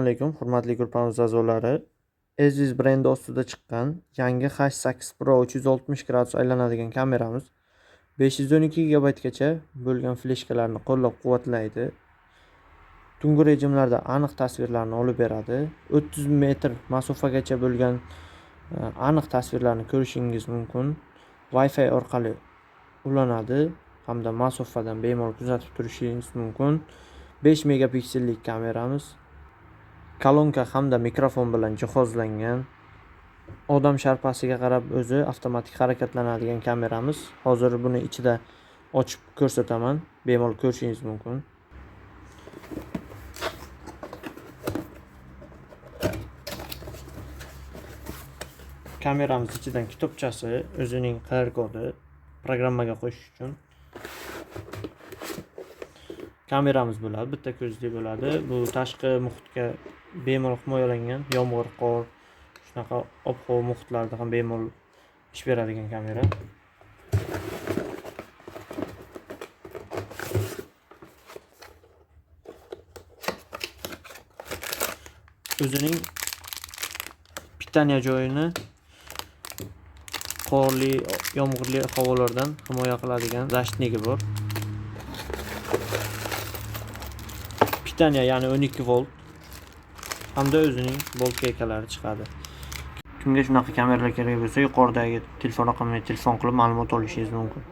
alaykum, hurmatli grupamiz a'zolari. Aziz brendi ostida chiqqan yangi H8 Pro 360 gradus aylanadigan kameramiz 512 GB gacha bo'lgan fleshkalarni qo'llab-quvvatlaydi. Tungi rejimlarda aniq tasvirlarni olib beradi. 30 metr masofagacha bo'lgan aniq tasvirlarni ko'rishingiz mumkin. Wi-Fi orqali ulanadi hamda masofadan bemalol kuzatib turishingiz mumkin. 5 megapiksellik kameramiz, kolonka hamda mikrofon bilan jihozlangan. Odam sharpasiga qarab o'zi avtomatik harakatlanadigan kameramiz. Hozir buni ichida ochib ko'rsataman, bemalol ko'rishingiz mumkin. Kameramiz ichidan kitobchasi, o'zining QR kodi programmaga qo'shish uchun. Kameramiz bo'ladi, bitta ko'zli bo'ladi. Bu tashqi muhitga bemalol himoyalangan, yomg'ir, qor, shunaqa ob-havo muhitlarida ham bemalol ish beradigan kamera. O'zining pitaniya joyini qorli, yomg'irli havolardan himoya qiladigan zashtnigi bor. Pitaniya ya'ni 12 volt hamda o'zining boltkakalari chiqadi. Kimga shunaqa kameralar kerak bo'lsa, yuqoridagi telefon raqamiga telefon qilib ma'lumot olishingiz mumkin.